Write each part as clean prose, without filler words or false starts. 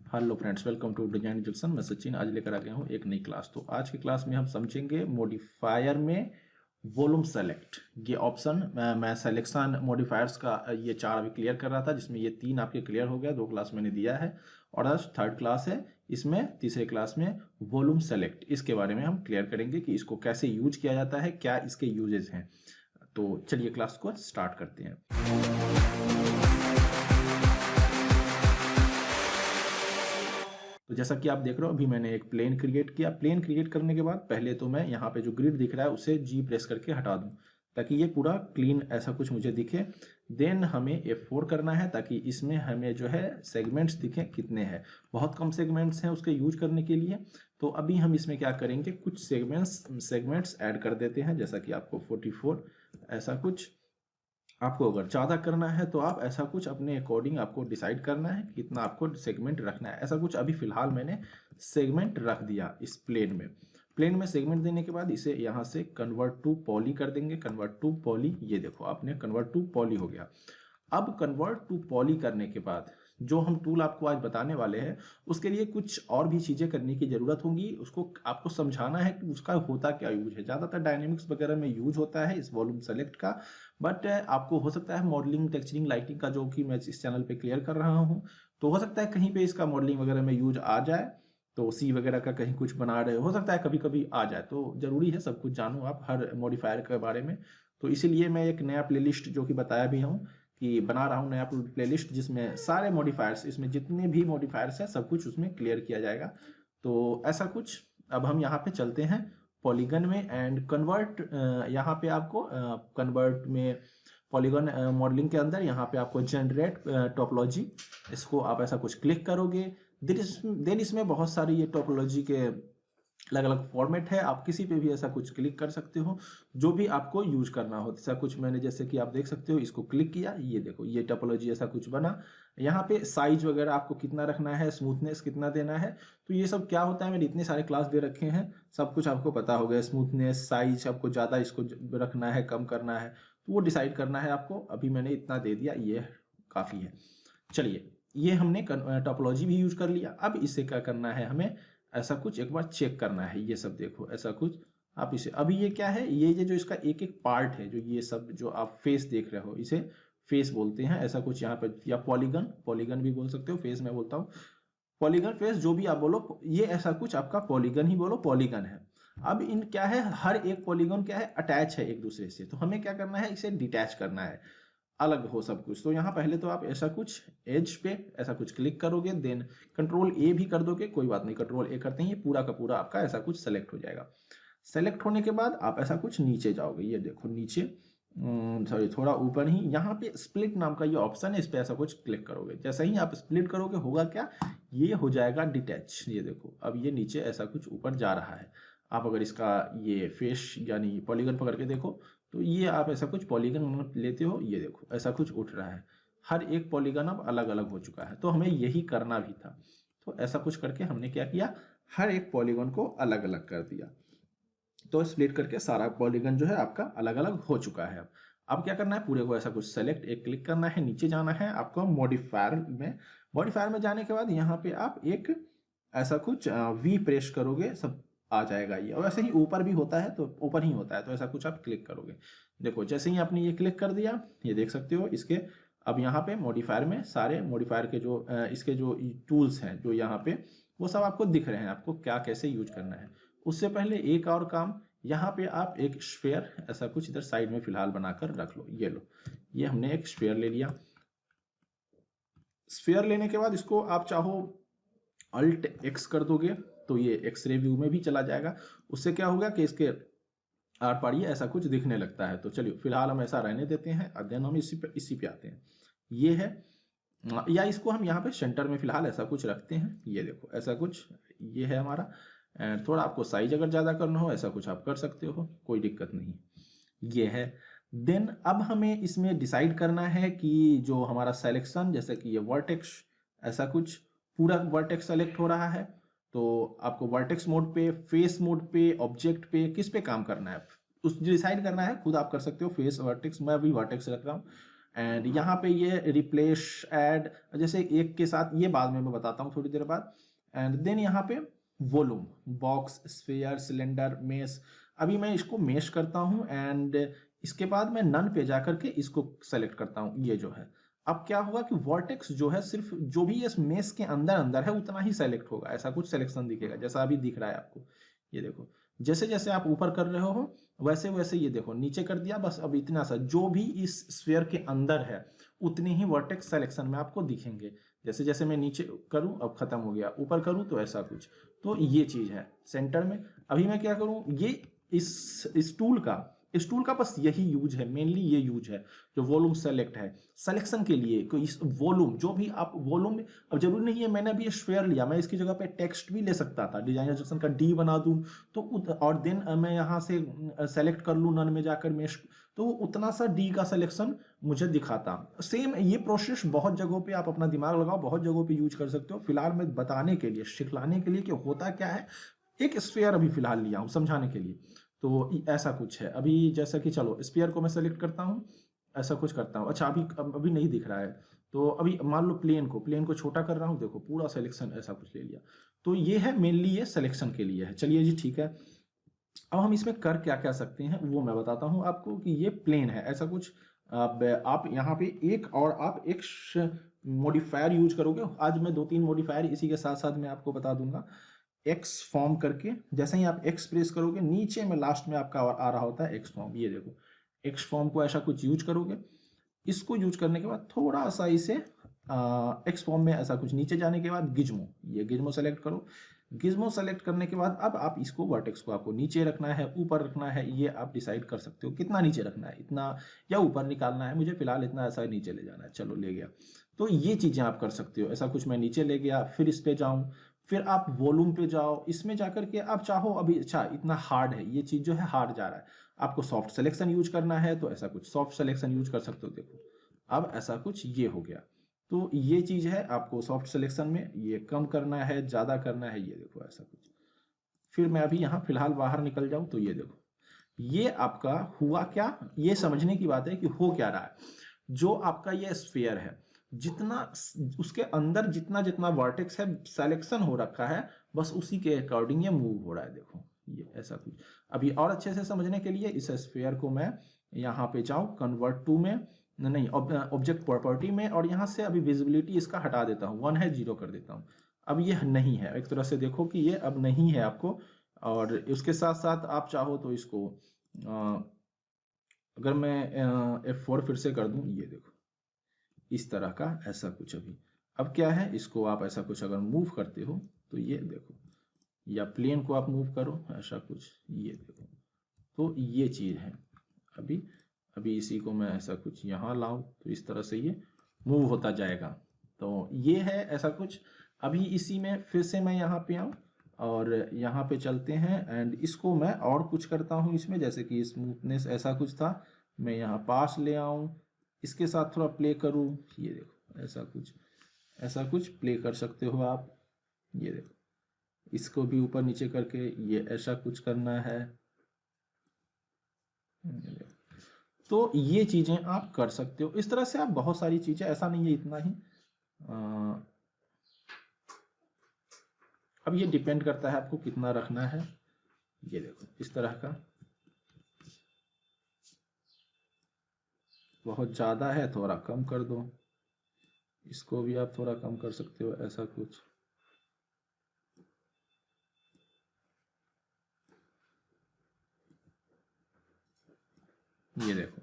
Hello friends, welcome to design education. मैं सचिन आज लेकर आ गया हूँ एक नई क्लास। तो आज की क्लास में हम समझेंगे मॉडिफायर में वॉल्यूम सेलेक्ट। ये ऑप्शन मैं सिलेक्शन मॉडिफायर्स का ये 4 अभी क्लियर कर रहा था, जिसमें ये 3 आपके क्लियर हो गया। 2 क्लास मैंने दिया है और आज थर्ड क्लास है। इसमें तीसरे क्लास में वॉल्यूम सेलेक्ट, इसके बारे में हम क्लियर करेंगे कि इसको कैसे यूज किया जाता है, क्या इसके यूजेस हैं। तो चलिए क्लास को स्टार्ट करते हैं। तो जैसा कि आप देख रहे हो, अभी मैंने एक प्लेन क्रिएट किया। प्लेन क्रिएट करने के बाद पहले तो मैं यहाँ पे जो ग्रिड दिख रहा है उसे जी प्रेस करके हटा दूं, ताकि ये पूरा क्लीन ऐसा कुछ मुझे दिखे। देन हमें F4 करना है, ताकि इसमें हमें जो है सेगमेंट्स दिखे कितने हैं। बहुत कम सेगमेंट्स हैं उसके यूज करने के लिए। तो अभी हम इसमें क्या करेंगे, कुछ सेगमेंट्स ऐड कर देते हैं, जैसा कि आपको 44 ऐसा कुछ। आपको अगर ज़्यादा करना है तो आप ऐसा कुछ अपने अकॉर्डिंग आपको डिसाइड करना है कितना आपको सेगमेंट रखना है। ऐसा कुछ अभी फिलहाल मैंने सेगमेंट रख दिया इस प्लेन में। प्लेन में सेगमेंट देने के बाद इसे यहाँ से कन्वर्ट टू पॉली कर देंगे। कन्वर्ट टू पॉली, ये देखो आपने कन्वर्ट टू पॉली हो गया। अब कन्वर्ट टू पॉली करने के बाद जो हम टूल आपको आज बताने वाले हैं, उसके लिए कुछ और भी चीज़ें करने की ज़रूरत होगी। उसको आपको समझाना है कि उसका होता क्या यूज है। ज़्यादातर डायनेमिक्स वगैरह में यूज होता है इस वॉल्यूम सेलेक्ट का, बट आपको हो सकता है मॉडलिंग, टेक्सचरिंग, लाइटिंग का, जो कि मैं इस चैनल पे क्लियर कर रहा हूँ, तो हो सकता है कहीं पे इसका मॉडलिंग वगैरह में यूज आ जाए। तो सी वगैरह का कहीं कुछ बना रहे हो सकता है कभी कभी आ जाए। तो ज़रूरी है सब कुछ जानो आप हर मॉडिफायर के बारे में। तो इसीलिए मैं एक नया प्लेलिस्ट जो कि बताया भी हूँ कि बना रहा हूँ नया प्लेलिस्ट, जिसमें सारे मॉडिफायर्स, इसमें जितने भी मॉडिफायर्स हैं सब कुछ उसमें क्लियर किया जाएगा। तो ऐसा कुछ। अब हम यहाँ पे चलते हैं पॉलीगन में एंड कन्वर्ट। यहाँ पे आपको कन्वर्ट में पॉलीगन मॉडलिंग के अंदर यहाँ पे आपको जनरेट टोपोलॉजी, इसको आप ऐसा कुछ क्लिक करोगे। देन इसमें बहुत सारी ये टोपोलॉजी के अलग अलग फॉर्मेट है। आप किसी पे भी ऐसा कुछ क्लिक कर सकते हो जो भी आपको यूज करना हो। ऐसा कुछ मैंने, जैसे कि आप देख सकते हो, इसको क्लिक किया, ये देखो ये टोपोलॉजी ऐसा कुछ बना। यहाँ पे साइज वगैरह आपको कितना रखना है, स्मूथनेस कितना देना है, तो ये सब क्या होता है, मैंने इतने सारे क्लास दे रखे हैं, सब कुछ आपको पता होगा। स्मूथनेस, साइज, आपको ज़्यादा इसको रखना है, कम करना है, तो वो डिसाइड करना है आपको। अभी मैंने इतना दे दिया, ये काफ़ी है। चलिए, ये हमने टोपोलॉजी भी यूज कर लिया। अब इसे क्या करना है, हमें ऐसा कुछ एक बार चेक करना है। ये सब देखो ऐसा कुछ आप इसे, अभी ये क्या है, ये जो इसका एक एक पार्ट है, जो ये सब जो आप फेस देख रहे हो, इसे फेस बोलते हैं। ऐसा कुछ यहाँ पर, या पॉलीगन भी बोल सकते हो, फेस मैं बोलता हूँ। पॉलीगन, फेस, जो भी आप बोलो, ये ऐसा कुछ आपका पॉलीगन ही बोलो, पॉलीगन है। अब इन क्या है, हर एक पॉलीगन क्या है, अटैच है एक दूसरे से। तो हमें क्या करना है, इसे डिटैच करना है, अलग हो सब कुछ। तो यहाँ पहले तो आप ऐसा कुछ एज पे ऐसा कुछ क्लिक करोगे, देन कंट्रोल ए भी कर दोगे, कोई बात नहीं, कंट्रोल ए करते ही पूरा का पूरा आपका ऐसा कुछ सेलेक्ट हो जाएगा। सेलेक्ट होने के बाद आप ऐसा कुछ नीचे जाओगे, ये देखो नीचे, सॉरी थोड़ा ऊपर ही, यहाँ पे स्प्लिट नाम का ये ऑप्शन है, इस पे ऐसा कुछ क्लिक करोगे। जैसे ही आप स्प्लिट करोगे होगा क्या, ये हो जाएगा डिटैच। ये देखो अब ये नीचे ऐसा कुछ ऊपर जा रहा है। आप अगर इसका ये फेस यानी पॉलीगन पकड़ के देखो, तो ये आप ऐसा कुछ पॉलीगन लेते हो, ये देखो ऐसा कुछ उठ रहा है। हर एक पॉलीगन अब अलग अलग हो चुका है। तो हमें यही करना भी था। तो ऐसा कुछ करके हमने क्या किया, हर एक पॉलीगन को अलग अलग कर दिया। तो स्प्लिट करके सारा पॉलीगन जो है आपका अलग अलग हो चुका है। अब क्या करना है, पूरे को ऐसा कुछ सेलेक्ट, एक क्लिक करना है, नीचे जाना है आपको मॉडिफायर में। मॉडिफायर में जाने के बाद यहाँ पे आप एक ऐसा कुछ वी प्रेस करोगे, सब आ जाएगा ये। और वैसे ही ऊपर भी होता है, तो ऊपर ही होता है, तो ऐसा कुछ आप क्लिक करोगे। देखो जैसे ही आपने ये क्लिक कर दिया, ये देख सकते हो इसके। अब यहाँ पे मॉडिफायर में सारे मॉडिफायर के जो इसके जो टूल्स हैं जो यहाँ पे, वो सब आपको दिख रहे हैं, आपको क्या कैसे यूज करना है। उससे पहले एक और काम, यहाँ पे आप एक स्फेयर ऐसा कुछ इधर साइड में फिलहाल बनाकर रख लो। ये लो, ये हमने एक स्फेयर ले लिया। स्फेयर लेने के बाद इसको आप चाहो अल्ट एक्स कर दोगे, तो ये एक्सरे व्यू में भी चला जाएगा। उससे क्या होगा कि इसके आर पार ये ऐसा कुछ दिखने लगता है। तो चलिए फिलहाल हम ऐसा रहने देते हैं, देन हम इसी पे आते हैं। ये है, या इसको हम यहाँ पे सेंटर में फिलहाल ऐसा कुछ रखते हैं। ये देखो ऐसा कुछ ये है हमारा। थोड़ा आपको साइज अगर ज़्यादा करना हो ऐसा कुछ आप कर सकते हो, कोई दिक्कत नहीं। ये है। देन अब हमें इसमें डिसाइड करना है कि जो हमारा सिलेक्शन, जैसे कि ये वर्टेक्स ऐसा कुछ पूरा वर्टेक्स सेलेक्ट हो रहा है, तो आपको वर्टेक्स मोड पे, फेस मोड पे, ऑब्जेक्ट पे, किस पे काम करना है उस डिसाइड करना है, खुद आप कर सकते हो। फेस, वर्टेक्स, मैं अभी वर्टेक्स रख रहा हूँ। एंड यहाँ पे ये रिप्लेस ऐड, जैसे एक के साथ ये बाद में मैं बताता हूँ थोड़ी देर बाद। एंड देन यहाँ पे volume, box, sphere, cylinder, mesh. अभी मैं इसको मेश करता हूँ एंड इसके बाद मैं नन पे जा करके इसको सेलेक्ट करता हूँ, ये जो है। अब क्या होगा कि वर्टेक्स जो है सिर्फ जो भी इस मेश के अंदर अंदर है उतना ही सेलेक्ट होगा, ऐसा कुछ सिलेक्शन दिखेगा जैसा अभी दिख रहा है आपको। ये देखो, जैसे जैसे आप ऊपर कर रहे हो वैसे वैसे ये देखो नीचे कर दिया, बस अब इतना सा जो भी इस स्फीयर के अंदर है उतने ही वर्टेक्स सिलेक्शन में आपको दिखेंगे। जैसे जैसे मैं नीचे करूं अब खत्म हो गया, ऊपर करूं तो ऐसा कुछ। तो ये चीज है सेंटर में। अभी मैं क्या करूं, ये इस टूल का बस यही यूज है, मेनली ये यूज है जो वॉल्यूम सेलेक्ट है सिलेक्शन के लिए। कोई इस वॉल्यूम जो भी आप वॉल्यूम में, अब जरूरी नहीं है मैंने अभी ये स्फीयर लिया, मैं इसकी जगह पे टेक्स्ट भी ले सकता था, डिजाइनर जंक्शन का डी बना दूं तो और देन मैं यहाँ से सेलेक्ट कर लूँ नन में जाकर मेश, तो उतना सा डी का सिलेक्शन मुझे दिखाता। सेम ये प्रोसेस बहुत जगहों पे आप अपना दिमाग लगाओ, बहुत जगहों पे यूज कर सकते हो। फिलहाल मैं बताने के लिए, सिखलाने के लिए कि होता क्या है, एक स्फीयर अभी फिलहाल लिया हूँ समझाने के लिए। तो ऐसा कुछ है। अभी जैसा कि चलो स्फीयर को मैं सेलेक्ट करता हूँ, ऐसा कुछ करता हूँ। अच्छा अभी नहीं दिख रहा है, तो अभी मान लो प्लेन को छोटा कर रहा हूँ, देखो पूरा सिलेक्शन ऐसा कुछ ले लिया। तो ये है मेनली, ये सिलेक्शन के लिए है। चलिए जी ठीक है। अब हम इसमें कर क्या क्या सकते हैं वो मैं बताता हूँ आपको कि ये प्लेन है ऐसा कुछ। अब आप यहाँ पे एक और आप एक मॉडिफायर यूज करोगे। आज मैं 2-3 मॉडिफायर इसी के साथ साथ मैं आपको बता दूंगा। एक्स फॉर्म करके जैसे ही आप एक्स प्रेस करोगे नीचे में लास्ट में आपका आ रहा होता है एक्स फॉर्म। ये देखो एक्स फॉर्म को ऐसा कुछ यूज करोगे। इसको यूज करने के बाद थोड़ा सा इसे एक्स फॉर्म में ऐसा कुछ नीचे जाने के बाद गिज्मो, ये गिज्मो सेलेक्ट करो। गिज्मो सेलेक्ट करने के बाद अब आप इसको वर्टेक्स को आपको नीचे रखना है ऊपर रखना है, ये आप डिसाइड कर सकते हो कितना नीचे रखना है, इतना या ऊपर निकालना है। मुझे फिलहाल इतना ऐसा नीचे ले जाना है, चलो ले गया। तो ये चीजें आप कर सकते हो। ऐसा कुछ मैं नीचे ले गया, फिर इस पे जाऊं, फिर आप वॉल्यूम पे जाओ, इसमें जाकर के आप चाहो अभी, अच्छा इतना हार्ड है ये चीज जो है, हार्ड जा रहा है, आपको सॉफ्ट सिलेक्शन यूज करना है तो ऐसा कुछ सॉफ्ट सिलेक्शन यूज कर सकते हो। देखो अब ऐसा कुछ ये हो गया। तो ये चीज है, आपको सॉफ्ट सिलेक्शन में ये कम करना है ज्यादा करना है, ये देखो ऐसा कुछ। फिर मैं अभी यहाँ फिलहाल बाहर निकल जाऊं तो ये देखो ये आपका हुआ क्या, ये समझने की बात है कि हो क्या रहा है। जो आपका ये स्फीयर है, जितना उसके अंदर जितना जितना वर्टेक्स है सिलेक्शन हो रखा है, बस उसी के अकॉर्डिंग ये मूव हो रहा है। देखो ये ऐसा कुछ। अभी और अच्छे से समझने के लिए इस स्फीयर को मैं यहाँ पे जाऊँ कन्वर्ट टू में, नहीं ऑब्जेक्ट प्रॉपर्टी में, और यहाँ से अभी विजिबिलिटी इसका हटा देता हूँ, 1 है 0 कर देता हूँ। अब ये नहीं है, एक तरह से देखो कि ये अब नहीं है आपको। और उसके साथ साथ आप चाहो तो इसको अगर मैं F4 फिर से कर दूं, ये देखो इस तरह का ऐसा कुछ। अभी अब क्या है, इसको आप ऐसा कुछ अगर मूव करते हो तो ये देखो, या प्लेन को आप मूव करो ऐसा कुछ, ये देखो। तो ये चीज है। अभी इसी को मैं ऐसा कुछ यहाँ लाऊं तो इस तरह से ये मूव होता जाएगा। तो ये है ऐसा कुछ। अभी इसी में फिर से मैं यहाँ पे आऊँ और यहाँ पे चलते हैं एंड इसको मैं और कुछ करता हूँ इसमें, जैसे कि स्मूथनेस ऐसा कुछ था, मैं यहाँ पास ले आऊँ, इसके साथ थोड़ा प्ले करूँ, ये देखो ऐसा कुछ प्ले कर सकते हो आप। ये देखो इसको भी ऊपर नीचे करके ये ऐसा कुछ करना है। तो ये चीजें आप कर सकते हो इस तरह से। आप बहुत सारी चीजें, ऐसा नहीं है इतना ही। अब ये डिपेंड करता है आपको कितना रखना है। ये देखो इस तरह का, बहुत ज़्यादा है थोड़ा कम कर दो, इसको भी आप थोड़ा कम कर सकते हो ऐसा कुछ। ये देखो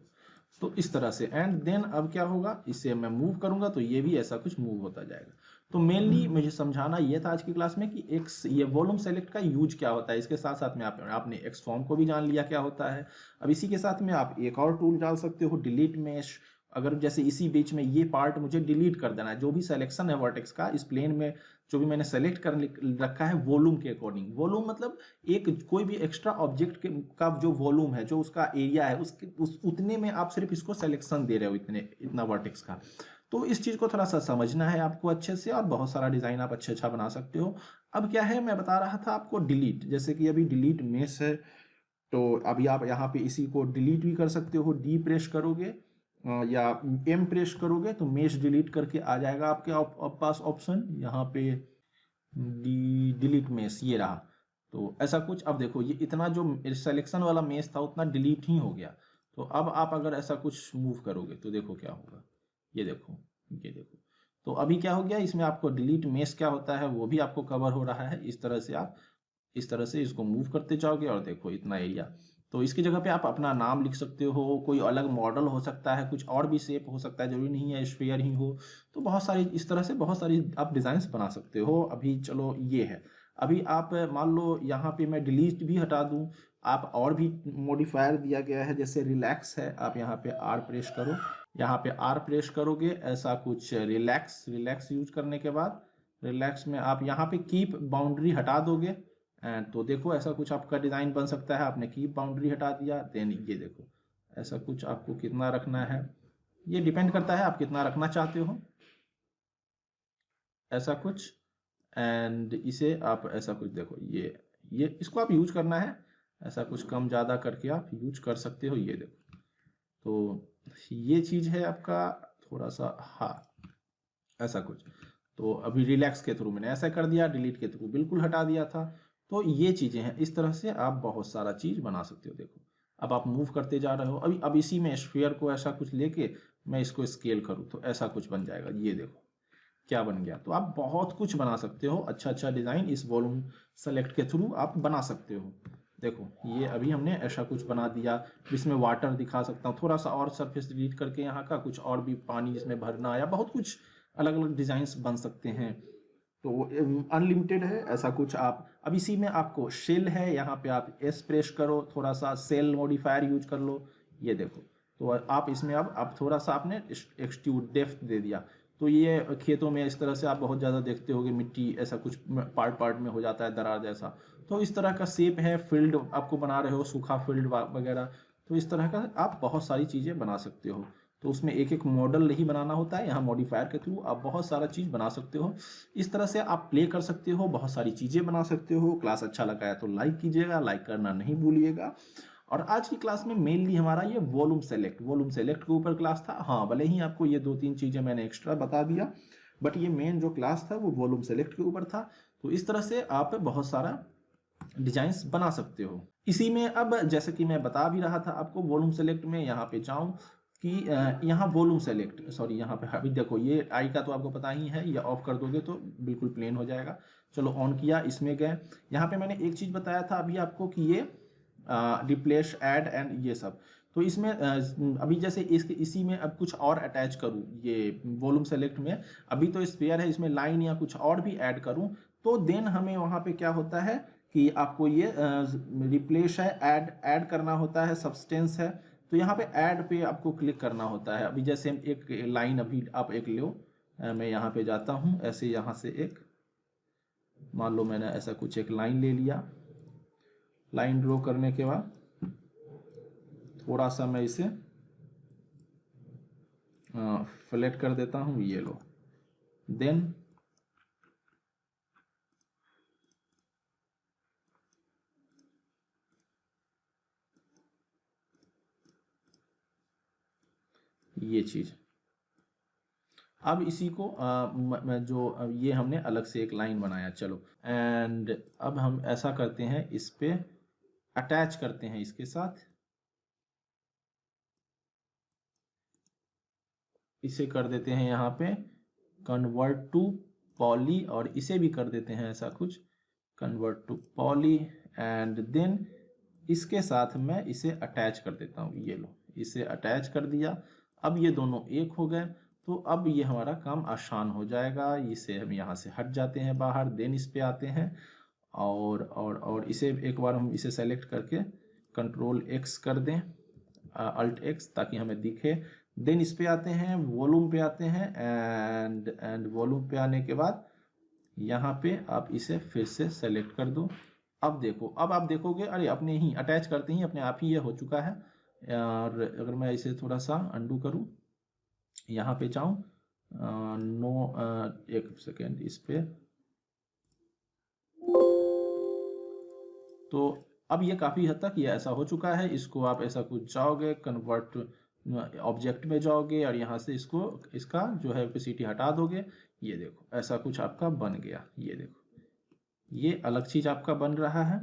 तो इस तरह से। एंड देन अब क्या होगा, इसे मैं मूव करूंगा तो ये भी ऐसा कुछ मूव होता जाएगा। तो मेनली मुझे समझाना ये था आज की क्लास में कि एक ये वॉल्यूम सेलेक्ट का यूज क्या होता है। इसके साथ साथ में आपने एक्स फॉर्म को भी जान लिया क्या होता है। अब इसी के साथ में आप एक और टूल डाल सकते हो, डिलीट मेश। अगर जैसे इसी बीच में ये पार्ट मुझे डिलीट कर देना है, जो भी सिलेक्शन है वर्टेक्स का इस प्लेन में जो भी मैंने सेलेक्ट कर रखा है वॉल्यूम के अकॉर्डिंग। वॉल्यूम मतलब एक कोई भी एक्स्ट्रा ऑब्जेक्ट का जो वॉल्यूम है, जो उसका एरिया है, उतने में आप सिर्फ इसको सिलेक्शन दे रहे हो, इतना वर्टेक्स का। तो इस चीज को थोड़ा सा समझना है आपको अच्छे से, और बहुत सारा डिजाइन आप अच्छा बना सकते हो। अब क्या है, मैं बता रहा था आपको डिलीट, जैसे कि अभी डिलीट मेश है, तो अभी आप यहाँ पे इसी को डिलीट भी कर सकते हो। डी प्रेस करोगे या एम प्रेस करोगे तो मेश डिलीट करके आ जाएगा आपके पास ऑप्शन, यहाँ पे डिलीट मेश ये रहा। तो ऐसा कुछ, अब देखो ये इतना जो सिलेक्शन वाला मेश था उतना डिलीट ही हो गया। तो अब आप अगर ऐसा कुछ मूव करोगे तो देखो क्या होगा, ये देखो, ये देखो। तो अभी क्या हो गया, इसमें आपको डिलीट मेश क्या होता है वो भी आपको कवर हो रहा है। इस तरह से आप इस तरह से इसको मूव करते जाओगे और देखो इतना एरिया। तो इसकी जगह पे आप अपना नाम लिख सकते हो, कोई अलग मॉडल हो सकता है, कुछ और भी शेप हो सकता है, जरूरी नहीं है स्फीयर ही हो। तो बहुत सारी इस तरह से बहुत सारी आप डिजाइन्स बना सकते हो। अभी चलो ये है, अभी आप मान लो यहाँ पे मैं डिलीट भी हटा दूं, आप और भी मॉडिफायर दिया गया है, जैसे रिलैक्स है, आप यहाँ पे आर प्रेस करो, यहाँ पे आर प्रेस करोगे ऐसा कुछ रिलैक्स यूज करने के बाद रिलैक्स में आप यहाँ पे कीप बाउंड्री हटा दोगे एंड तो देखो ऐसा कुछ आपका डिजाइन बन सकता है। आपने कीप बाउंड्री हटा दिया, देन ये देखो ऐसा कुछ आपको कितना रखना है, ये डिपेंड करता है आप कितना रखना चाहते हो, ऐसा कुछ। एंड इसे आप ऐसा कुछ देखो, ये इसको आप यूज करना है, ऐसा कुछ कम ज़्यादा करके आप यूज कर सकते हो, ये देखो। तो ये चीज़ है आपका थोड़ा सा, हाँ ऐसा कुछ। तो अभी रिलैक्स के थ्रू मैंने ऐसा कर दिया, डिलीट के थ्रू बिल्कुल हटा दिया था। तो ये चीज़ें हैं, इस तरह से आप बहुत सारा चीज़ बना सकते हो। देखो अब आप मूव करते जा रहे हो, अभी अब इसी में स्फीयर को ऐसा कुछ लेके मैं इसको स्केल करूँ तो ऐसा कुछ बन जाएगा, ये देखो क्या बन गया। तो आप बहुत कुछ बना सकते हो, अच्छा अच्छा डिज़ाइन इस वॉल्यूम सेलेक्ट के थ्रू आप बना सकते हो। देखो ये अभी हमने ऐसा कुछ बना दिया, इसमें वाटर दिखा सकता हूँ, थोड़ा सा और सरफेस डिलीट करके यहाँ का कुछ और भी पानी जिसमें भरना, या बहुत कुछ अलग अलग डिज़ाइंस बन सकते हैं। तो अनलिमिटेड है ऐसा कुछ। आप अब इसी में आपको शेल है, यहाँ पे आप एस प्रेस करो, थोड़ा सा सेल मॉडिफायर यूज कर लो, ये देखो। तो आप इसमें अब आप थोड़ा सा आपने एक्सट्रूड डेप्थ दे दिया। तो ये खेतों में इस तरह से आप बहुत ज़्यादा देखते होगे, मिट्टी ऐसा कुछ पार्ट पार्ट में हो जाता है दरार जैसा। तो इस तरह का शेप है, फील्ड आपको बना रहे हो, सूखा फील्ड वगैरह। तो इस तरह का आप बहुत सारी चीज़ें बना सकते हो। तो उसमें एक एक मॉडल नहीं बनाना होता है, यहाँ मॉडिफायर के थ्रू आप बहुत सारा चीज़ बना सकते हो। इस तरह से आप प्ले कर सकते हो, बहुत सारी चीज़ें बना सकते हो। क्लास अच्छा लगा है तो लाइक कीजिएगा, लाइक करना नहीं भूलिएगा। और आज की क्लास में मेनली हमारा ये वॉल्यूम सेलेक्ट के ऊपर क्लास था। हाँ भले ही आपको ये 2-3 चीज़ें मैंने एक्स्ट्रा बता दिया, बट ये मेन जो क्लास था वो वॉल्यूम सेलेक्ट के ऊपर था। तो इस तरह से आप बहुत सारा डिजाइंस बना सकते हो। इसी में अब जैसे कि मैं बता भी रहा था आपको, वॉल्यूम सेलेक्ट में यहाँ पे जाऊँ कि यहाँ वॉल्यूम सेलेक्ट, सॉरी यहाँ पे अभी देखो ये आई का तो आपको पता ही है, ये ऑफ कर दोगे तो बिल्कुल प्लेन हो जाएगा। चलो ऑन किया, इसमें गए, यहाँ पे मैंने एक चीज़ बताया था अभी आपको कि ये रिप्लेस ऐड एंड ये सब। तो इसमें अभी जैसे इसी में अब कुछ और अटैच करूँ ये वॉल्यूम सेलेक्ट में, अभी तो स्पेयर है, इसमें लाइन या कुछ और भी ऐड करूँ तो देन हमें वहाँ पे क्या होता है कि आपको ये रिप्लेस है, ऐड करना होता है, सब्सटेंस है। तो यहाँ पे ऐड पे आपको क्लिक करना होता है। अभी जैसे एक लाइन अभी आप एक लो, मैं यहाँ पे जाता हूँ, ऐसे यहाँ से एक मान लो मैंने ऐसा कुछ एक लाइन ले लिया। लाइन ड्रॉ करने के बाद थोड़ा सा मैं इसे फ्लैट कर देता हूँ, ये लो। देन ये चीज़, अब इसी को जो ये हमने अलग से एक लाइन बनाया, चलो। एंड अब हम ऐसा करते हैं, इस पे अटैच करते हैं इसके साथ, इसे कर देते हैं यहाँ पे कन्वर्ट टू पॉली, और इसे भी कर देते हैं ऐसा कुछ convert to poly. And then इसके साथ मैं इसे अटैच कर देता हूँ, ये लो, इसे अटैच कर दिया। अब ये दोनों एक हो गए, तो अब ये हमारा काम आसान हो जाएगा। इसे हम यहाँ से हट जाते हैं बाहर, देन इस पे आते हैं और इसे एक बार हम इसे सेलेक्ट करके कंट्रोल एक्स कर दें, अल्ट एक्स, ताकि हमें दिखे। देन इस पे आते हैं, वॉल्यूम पे आते हैं, एंड वॉल्यूम पे आने के बाद यहाँ पे आप इसे फिर से सेलेक्ट कर दो। अब देखो, अब आप देखोगे अरे अपने ही अटैच करते ही अपने आप ही ये हो चुका है। और अगर मैं इसे थोड़ा सा अंडू करूँ, यहाँ पे जाऊँ, नो एक सेकेंड इस पे, तो अब ये काफ़ी हद तक ये ऐसा हो चुका है। इसको आप ऐसा कुछ चाहोगे कन्वर्ट ऑब्जेक्ट में जाओगे और यहाँ से इसका जो है ओपेसिटी हटा दोगे। ये देखो ऐसा कुछ आपका बन गया। ये देखो ये अलग चीज आपका बन रहा है।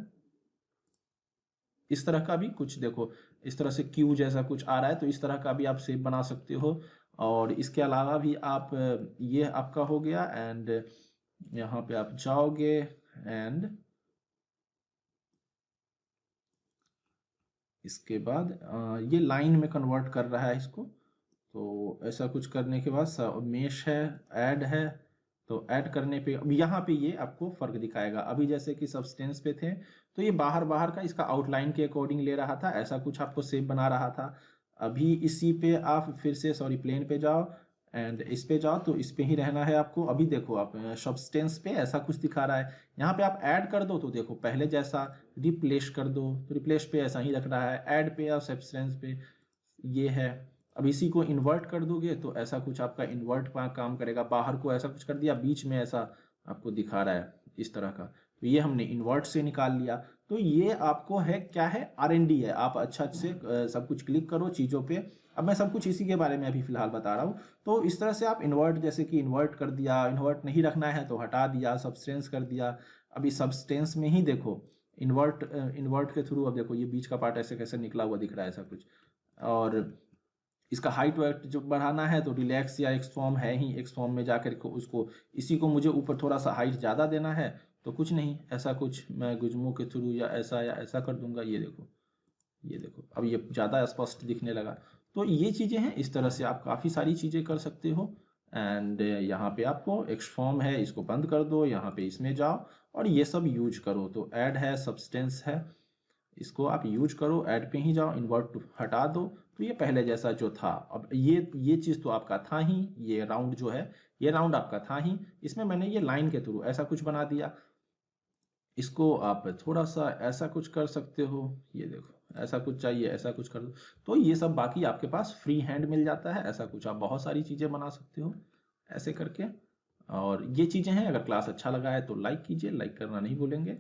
इस तरह का भी कुछ देखो, इस तरह से क्यू जैसा कुछ आ रहा है, तो इस तरह का भी आप शेप बना सकते हो। और इसके अलावा भी आप ये आपका हो गया। एंड यहाँ पे आप जाओगे एंड इसके बाद ये लाइन में कन्वर्ट कर रहा है इसको। तो ऐसा कुछ करने के बाद मेश है, ऐड है, तो ऐड करने पे अब यहाँ पे ये आपको फर्क दिखाएगा। अभी जैसे कि सब्सटेंस पे थे तो ये बाहर बाहर का इसका आउटलाइन के अकॉर्डिंग ले रहा था, ऐसा कुछ आपको शेप बना रहा था। अभी इसी पे आप फिर से प्लेन पे जाओ एंड इस पे जाओ, तो इस पे ही रहना है आपको। अभी देखो आप सब्सटेंस पे ऐसा कुछ दिखा रहा है, यहाँ पे आप ऐड कर दो तो देखो पहले जैसा, रिप्लेस कर दो तो रिप्लेस पे ऐसा ही रख रहा है, ऐड पे या सब्सटेंस पे ये है। अब इसी को इन्वर्ट कर दोगे तो ऐसा कुछ आपका इन्वर्ट काम करेगा। बाहर को ऐसा कुछ कर दिया, बीच में ऐसा आपको दिखा रहा है इस तरह का, तो ये हमने इन्वर्ट से निकाल लिया। तो ये आपको है क्या है, R&D है। आप अच्छा से सब कुछ क्लिक करो चीज़ों पे। अब मैं सब कुछ इसी के बारे में अभी फिलहाल बता रहा हूँ। तो इस तरह से आप इन्वर्ट, जैसे कि इन्वर्ट कर दिया, इन्वर्ट नहीं रखना है तो हटा दिया, सब्सटेंस कर दिया। अभी सब्सटेंस में ही देखो इन्वर्ट के थ्रू अब देखो ये बीच का पार्ट ऐसे कैसे निकला हुआ दिख रहा है ऐसा कुछ। और इसका हाइट वाइट जो बढ़ाना है तो रिलैक्स या एक्सफॉर्म है ही, एक्सफॉर्म में जाकर के उसको, इसी को मुझे ऊपर थोड़ा सा हाइट ज़्यादा देना है तो कुछ नहीं, ऐसा कुछ मैं गुजमो के थ्रू या ऐसा कर दूंगा। ये देखो अब ये ज़्यादा स्पष्ट दिखने लगा। तो ये चीज़ें हैं, इस तरह से आप काफ़ी सारी चीज़ें कर सकते हो। एंड यहाँ पे आपको एक्सफॉर्म है, इसको बंद कर दो, यहाँ पे इसमें जाओ और ये सब यूज करो। तो ऐड है, सब्सटेंस है, इसको आप यूज करो, ऐड पे ही जाओ, इन्वर्ट हटा दो, तो ये पहले जैसा जो था। अब ये चीज़ तो आपका था ही, ये राउंड जो है ये राउंड आपका था ही, इसमें मैंने ये लाइन के थ्रू ऐसा कुछ बना दिया। इसको आप थोड़ा सा ऐसा कुछ कर सकते हो, ये देखो ऐसा कुछ चाहिए ऐसा कुछ कर दो। तो ये सब बाकी आपके पास फ्री हैंड मिल जाता है। ऐसा कुछ आप बहुत सारी चीज़ें बना सकते हो ऐसे करके। और ये चीज़ें हैं। अगर क्लास अच्छा लगा है तो लाइक कीजिए, लाइक करना नहीं भूलेंगे।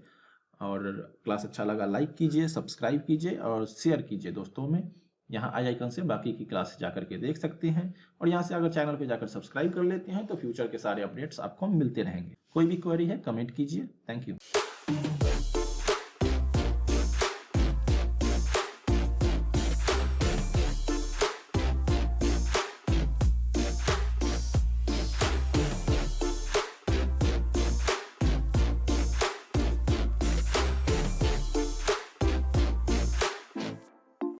और क्लास अच्छा लगा लाइक कीजिए, सब्सक्राइब कीजिए और शेयर कीजिए दोस्तों में। यहाँ आई आइकन से बाकी की क्लास जाकर के देख सकते हैं। और यहाँ से अगर चैनल पे जाकर सब्सक्राइब कर लेते हैं तो फ्यूचर के सारे अपडेट्स आपको मिलते रहेंगे। कोई भी क्वेरी है कमेंट कीजिए। Thank you.